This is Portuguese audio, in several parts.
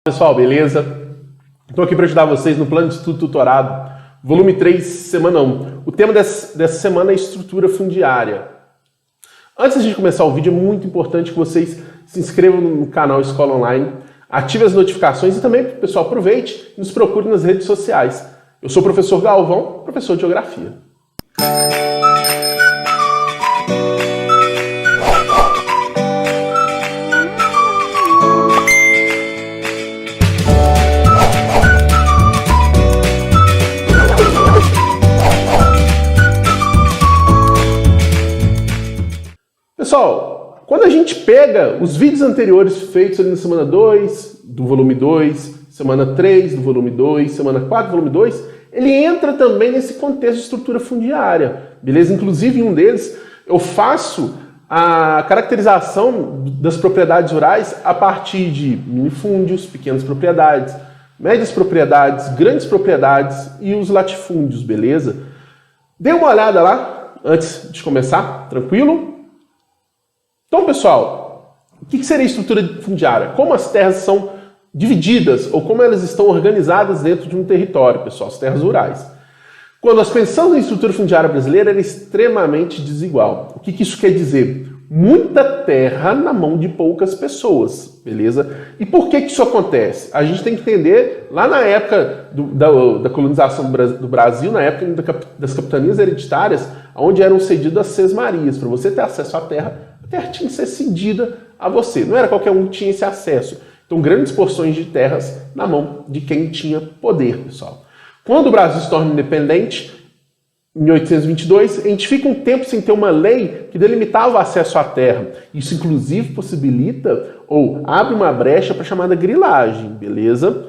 Pessoal, beleza? Estou aqui para ajudar vocês no plano de estudo tutorado, volume 3, semana 1. O tema dessa semana é estrutura fundiária. Antes de começar o vídeo, é muito importante que vocês se inscrevam no canal Escola Online, ative as notificações e também, pessoal, aproveite e nos procure nas redes sociais. Eu sou o professor Galvão, professor de Geografia. Pessoal, quando a gente pega os vídeos anteriores feitos ali na semana 2, do volume 2, semana 3, do volume 2, semana 4, do volume 2, ele entra também nesse contexto de estrutura fundiária, beleza? Inclusive, em um deles, eu faço a caracterização das propriedades rurais a partir de minifúndios, pequenas propriedades, médias propriedades, grandes propriedades e os latifúndios, beleza? Dê uma olhada lá antes de começar, tranquilo? Então, pessoal, o que seria estrutura fundiária? Como as terras são divididas ou como elas estão organizadas dentro de um território, pessoal, as terras rurais. Quando nós pensamos em estrutura fundiária brasileira, ela é extremamente desigual. O que isso quer dizer? Muita terra na mão de poucas pessoas, beleza? E por que isso acontece? A gente tem que entender, lá na época da colonização do Brasil, na época das capitanias hereditárias, onde eram cedidas as sesmarias. Para você ter acesso à terra, a terra tinha que ser cedida a você. Não era qualquer um que tinha esse acesso. Então, grandes porções de terras na mão de quem tinha poder, pessoal. Quando o Brasil se torna independente, em 1822, a gente fica um tempo sem ter uma lei que delimitava o acesso à terra. Isso, inclusive, possibilita ou abre uma brecha para a chamada grilagem, beleza?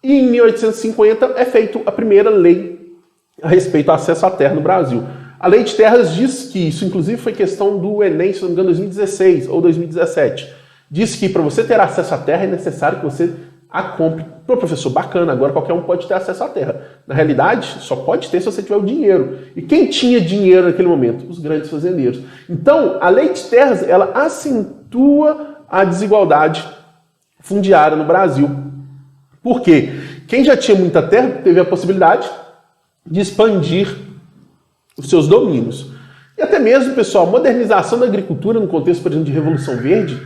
E em 1850 é feita a primeira lei a respeito do acesso à terra no Brasil. A Lei de Terras diz que, isso inclusive foi questão do Enem, se não me engano, 2016 ou 2017, diz que para você ter acesso à terra é necessário que você a compre. Pô, professor, bacana, agora qualquer um pode ter acesso à terra. Na realidade, só pode ter se você tiver o dinheiro. E quem tinha dinheiro naquele momento? Os grandes fazendeiros. Então, a Lei de Terras, ela acentua a desigualdade fundiária no Brasil. Por quê? Quem já tinha muita terra teve a possibilidade de expandir os seus domínios. E até mesmo, pessoal, a modernização da agricultura no contexto, por exemplo, de Revolução Verde,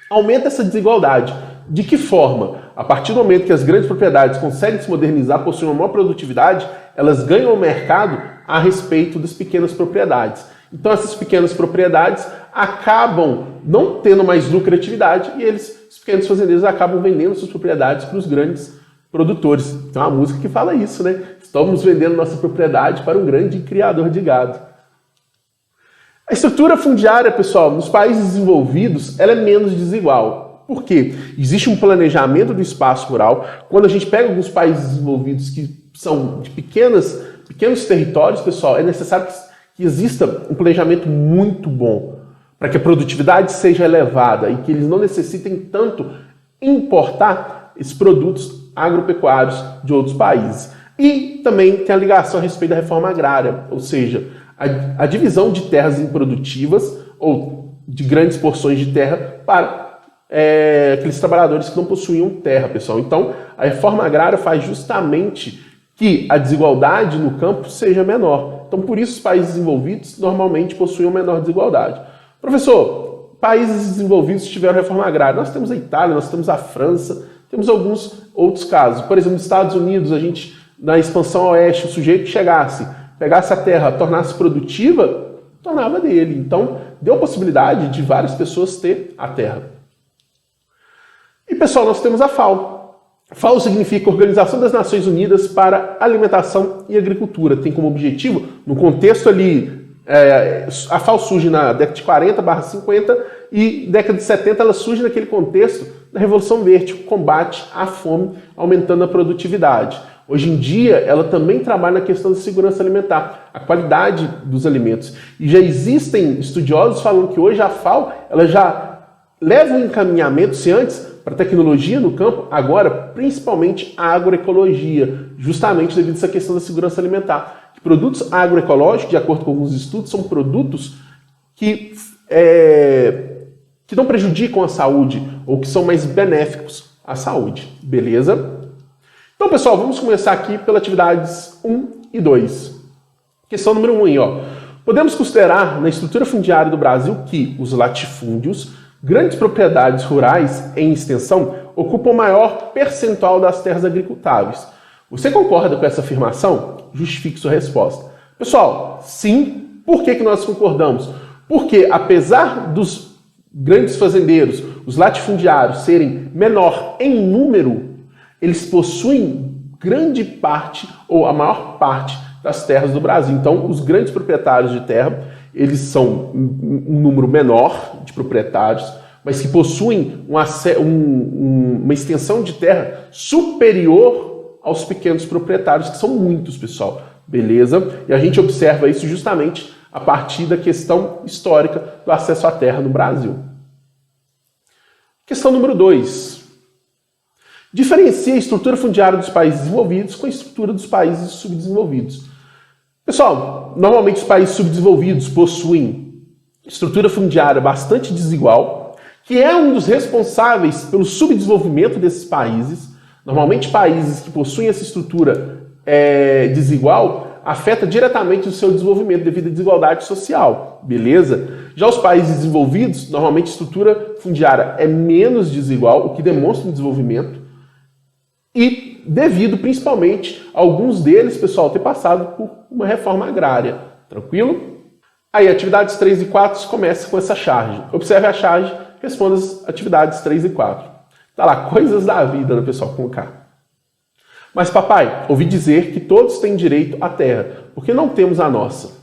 aumenta essa desigualdade. De que forma? A partir do momento que as grandes propriedades conseguem se modernizar, possuem uma maior produtividade, elas ganham o mercado a respeito das pequenas propriedades. Então essas pequenas propriedades acabam não tendo mais lucratividade e os pequenos fazendeiros acabam vendendo suas propriedades para os grandes produtores. Tem uma música que fala isso, né? Estamos vendendo nossa propriedade para um grande criador de gado. A estrutura fundiária, pessoal, nos países desenvolvidos, ela é menos desigual. Por quê? Existe um planejamento do espaço rural. Quando a gente pega alguns países desenvolvidos que são de pequenos territórios, pessoal, é necessário que exista um planejamento muito bom para que a produtividade seja elevada e que eles não necessitem tanto importar esses produtos agropecuários de outros países. E também tem a ligação a respeito da reforma agrária, ou seja, a divisão de terras improdutivas ou de grandes porções de terra para aqueles trabalhadores que não possuíam terra, pessoal. Então, a reforma agrária faz justamente que a desigualdade no campo seja menor. Então, por isso, os países desenvolvidos normalmente possuem uma menor desigualdade. Professor, países desenvolvidos tiveram reforma agrária. Nós temos a Itália, nós temos a França, temos alguns outros casos. Por exemplo, nos Estados Unidos, na expansão oeste, o sujeito que pegasse a terra, tornasse produtiva, tornava dele. Então, deu a possibilidade de várias pessoas ter a terra. E, pessoal, nós temos a FAO. FAO significa Organização das Nações Unidas para Alimentação e Agricultura. Tem como objetivo, no contexto ali, a FAO surge na década de 40/50 e década de 70 ela surge naquele contexto da Revolução Verde, combate à fome, aumentando a produtividade. Hoje em dia, ela também trabalha na questão da segurança alimentar, a qualidade dos alimentos. E já existem estudiosos falando que hoje a FAO ela já leva um encaminhamento, se antes, para tecnologia no campo, agora principalmente a agroecologia, justamente devido a essa questão da segurança alimentar. Produtos agroecológicos, de acordo com alguns estudos, são produtos que não prejudicam a saúde ou que são mais benéficos à saúde, beleza? Então, pessoal, vamos começar aqui pelas atividades 1 e 2. Questão número 1 aí, ó. Podemos considerar na estrutura fundiária do Brasil que os latifúndios, grandes propriedades rurais em extensão, ocupam maior percentual das terras agricultáveis. Você concorda com essa afirmação? Justifique sua resposta. Pessoal, sim. Por que nós concordamos? Porque, apesar dos grandes fazendeiros, os latifundiários, serem menor em número, eles possuem grande parte, ou a maior parte, das terras do Brasil. Então, os grandes proprietários de terra, eles são um número menor de proprietários, mas que possuem uma extensão de terra superior aos pequenos proprietários, que são muitos, pessoal. Beleza? E a gente observa isso justamente a partir da questão histórica do acesso à terra no Brasil. Questão número 2. Diferencia a estrutura fundiária dos países desenvolvidos com a estrutura dos países subdesenvolvidos. Pessoal, normalmente os países subdesenvolvidos possuem estrutura fundiária bastante desigual, que é um dos responsáveis pelo subdesenvolvimento desses países. Normalmente países que possuem essa estrutura desigual afeta diretamente o seu desenvolvimento devido à desigualdade social, beleza? Já os países desenvolvidos, normalmente a estrutura fundiária é menos desigual, o que demonstra um desenvolvimento, e devido principalmente a alguns deles, pessoal, ter passado por uma reforma agrária. Tranquilo? Aí, atividades 3 e 4 começa com essa charge. Observe a charge, responda as atividades 3 e 4. Tá lá, coisas da vida, né, pessoal, com K. Mas, papai, ouvi dizer que todos têm direito à terra, porque não temos a nossa.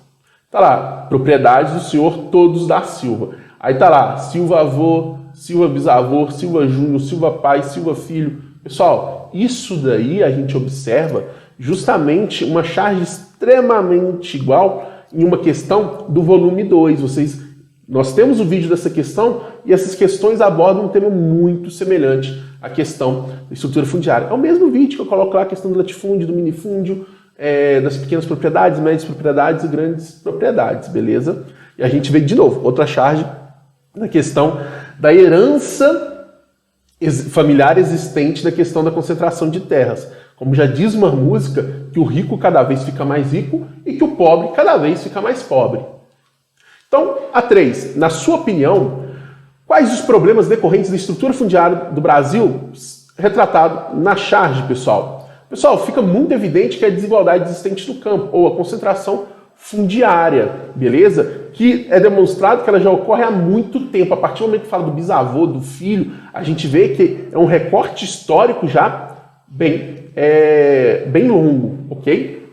Tá lá, propriedades do senhor Todos da Silva. Aí tá lá, Silva avô, Silva bisavô, Silva júnior, Silva pai, Silva filho. Pessoal, isso daí a gente observa justamente uma charge extremamente igual em uma questão do volume 2. Nós temos o vídeo dessa questão e essas questões abordam um tema muito semelhante à questão da estrutura fundiária. É o mesmo vídeo que eu coloco lá, a questão do latifúndio, do minifúndio, das pequenas propriedades, médias propriedades e grandes propriedades, beleza? E a gente vê de novo outra charge na questão da herança familiar existente na questão da concentração de terras. Como já diz uma música, que o rico cada vez fica mais rico e que o pobre cada vez fica mais pobre. Então, a 3. Na sua opinião, quais os problemas decorrentes da estrutura fundiária do Brasil retratado na charge, pessoal? Pessoal, fica muito evidente que a desigualdade existente no campo, ou a concentração fundiária, beleza? Que é demonstrado que ela já ocorre há muito tempo. A partir do momento que fala do bisavô, do filho, a gente vê que é um recorte histórico já bem longo, ok?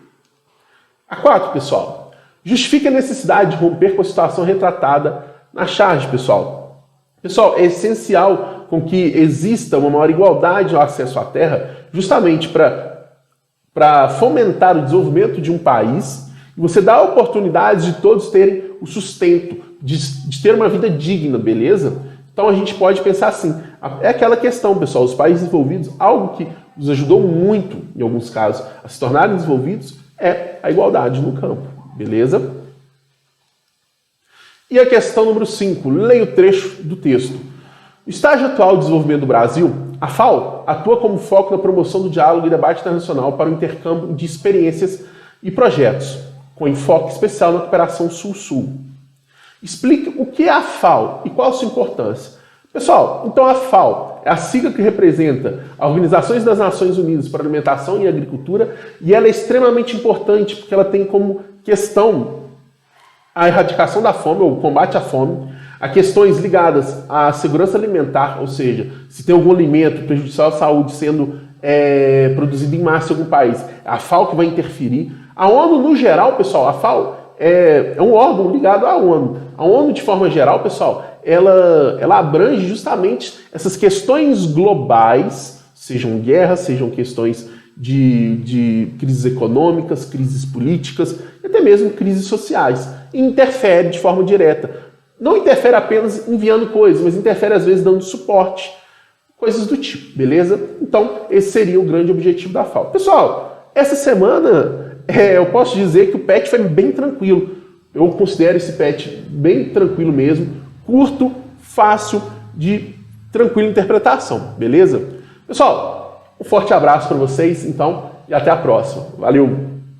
A 4, pessoal. Justifica a necessidade de romper com a situação retratada na charge, pessoal. Pessoal, é essencial com que exista uma maior igualdade ao acesso à terra, justamente para fomentar o desenvolvimento de um país e você dá a oportunidade de todos terem o sustento, de ter uma vida digna, beleza? Então a gente pode pensar assim, é aquela questão, pessoal, os países desenvolvidos, algo que nos ajudou muito, em alguns casos, a se tornarem desenvolvidos, é a igualdade no campo, beleza? E a questão número 5, leia o trecho do texto. O estágio atual de desenvolvimento do Brasil, a FAO, atua como foco na promoção do diálogo e debate internacional para o intercâmbio de experiências e projetos, com enfoque especial na cooperação Sul-Sul. Explique o que é a FAO e qual a sua importância. Pessoal, então a FAO é a sigla que representa as Organizações das Nações Unidas para Alimentação e Agricultura e ela é extremamente importante porque ela tem como questão a erradicação da fome, ou o combate à fome, a questões ligadas à segurança alimentar, ou seja, se tem algum alimento prejudicial à saúde sendo produzido em massa em algum país, a FAO que vai interferir. A ONU, no geral, pessoal, a FAO é um órgão ligado à ONU. A ONU, de forma geral, pessoal, ela abrange justamente essas questões globais, sejam guerras, sejam questões de crises econômicas, crises políticas, e até mesmo crises sociais. E interfere de forma direta. Não interfere apenas enviando coisas, mas interfere às vezes dando suporte, coisas do tipo, beleza? Então, esse seria o grande objetivo da FAO. Pessoal, essa semana eu posso dizer que o PET foi bem tranquilo. Eu considero esse PET bem tranquilo mesmo, curto, fácil, de tranquila interpretação, beleza? Pessoal, um forte abraço para vocês, então, e até a próxima. Valeu!